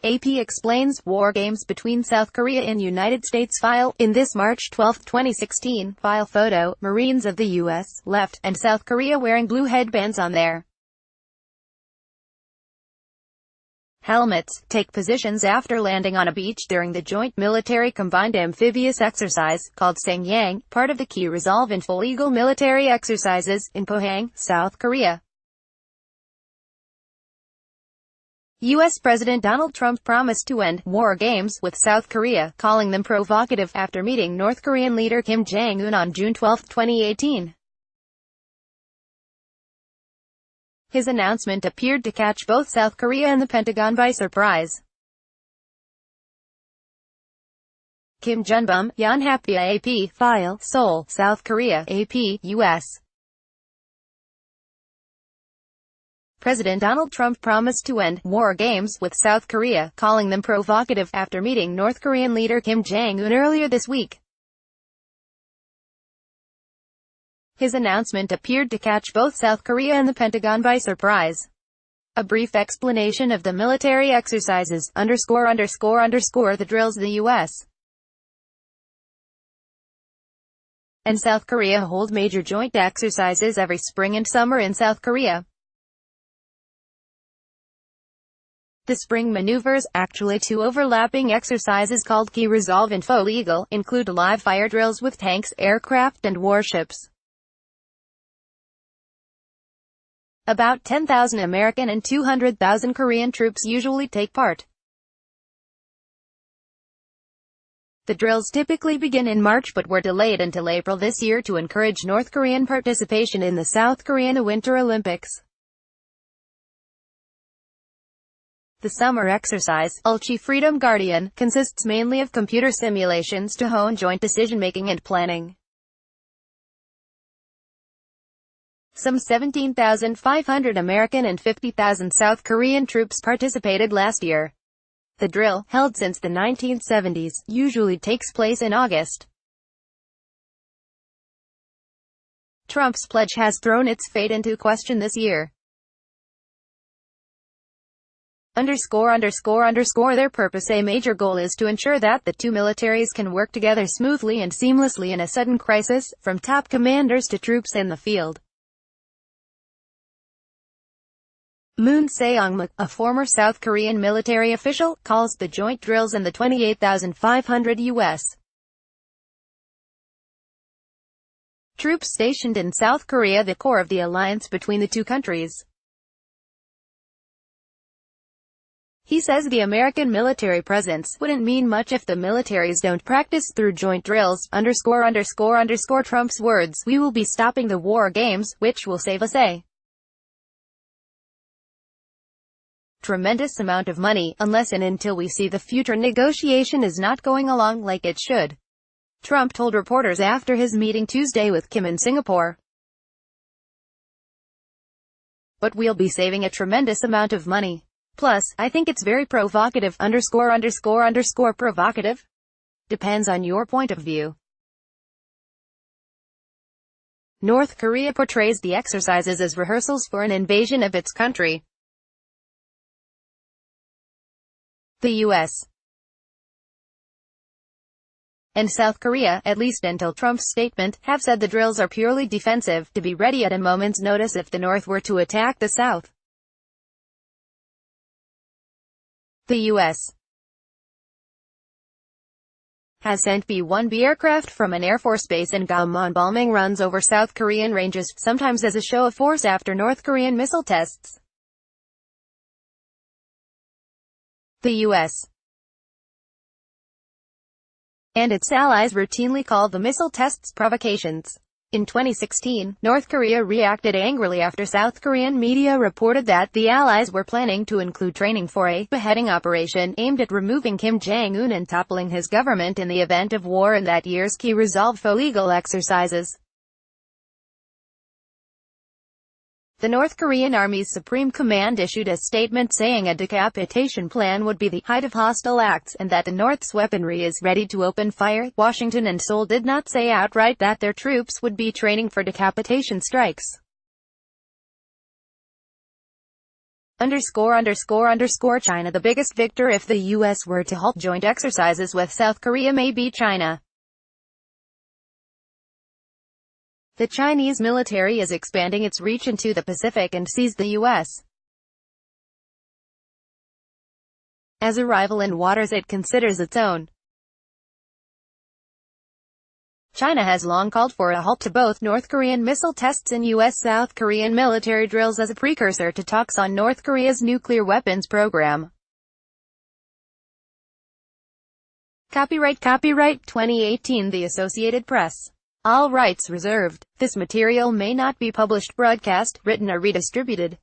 AP explains war games between South Korea and United States file. In this March 12, 2016, file photo, Marines of the U.S., left, and South Korea wearing blue headbands on their helmets, take positions after landing on a beach during the joint military combined amphibious exercise, called Sangyang, part of the Key Resolve and Full Eagle military exercises, in Pohang, South Korea. U.S. President Donald Trump promised to end war games with South Korea, calling them provocative, after meeting North Korean leader Kim Jong-un on June 12, 2018. His announcement appeared to catch both South Korea and the Pentagon by surprise. Kim Jong-un, Yonhap AP, file, Seoul, South Korea, AP, U.S. President Donald Trump promised to end war games with South Korea, calling them provocative, after meeting North Korean leader Kim Jong-un earlier this week. His announcement appeared to catch both South Korea and the Pentagon by surprise. A brief explanation of the military exercises, the drills the U.S. and South Korea hold major joint exercises every spring and summer in South Korea. The spring maneuvers, actually two overlapping exercises called Key Resolve and Full Eagle, include live fire drills with tanks, aircraft, and warships. About 10,000 American and 200,000 Korean troops usually take part. The drills typically begin in March but were delayed until April this year to encourage North Korean participation in the South Korean Winter Olympics. The summer exercise, Ulchi Freedom Guardian, consists mainly of computer simulations to hone joint decision-making and planning. Some 17,500 American and 50,000 South Korean troops participated last year. The drill, held since the 1970s, usually takes place in August. Trump's pledge has thrown its fate into question this year. Their purpose. A major goal is to ensure that the two militaries can work together smoothly and seamlessly in a sudden crisis, from top commanders to troops in the field. Moon Se-young, a former South Korean military official, calls the joint drills and the 28,500 U.S. troops stationed in South Korea the core of the alliance between the two countries. He says the American military presence wouldn't mean much if the militaries don't practice through joint drills. Trump's words, "We will be stopping the war games, which will save us a tremendous amount of money, unless and until we see the future negotiation is not going along like it should," Trump told reporters after his meeting Tuesday with Kim in Singapore. "But we'll be saving a tremendous amount of money. Plus, I think it's very provocative." Provocative? Depends on your point of view. North Korea portrays the exercises as rehearsals for an invasion of its country. The U.S. and South Korea, at least until Trump's statement, have said the drills are purely defensive, to be ready at a moment's notice if the North were to attack the South. The U.S. has sent B-1B aircraft from an Air Force base in Guam on bombing runs over South Korean ranges, sometimes as a show of force after North Korean missile tests. The U.S. and its allies routinely call the missile tests provocations. In 2016, North Korea reacted angrily after South Korean media reported that the Allies were planning to include training for a beheading operation aimed at removing Kim Jong-un and toppling his government in the event of war in that year's Key Resolve Full Eagle exercises. The North Korean Army's Supreme Command issued a statement saying a decapitation plan would be the height of hostile acts, and that the North's weaponry is ready to open fire. Washington and Seoul did not say outright that their troops would be training for decapitation strikes. China. The biggest victor if the U.S. were to halt joint exercises with South Korea may be China. The Chinese military is expanding its reach into the Pacific and sees the U.S. as a rival in waters it considers its own. China has long called for a halt to both North Korean missile tests and U.S.-South Korean military drills as a precursor to talks on North Korea's nuclear weapons program. Copyright 2018 The Associated Press. All rights reserved. This material may not be published, broadcast, written or redistributed.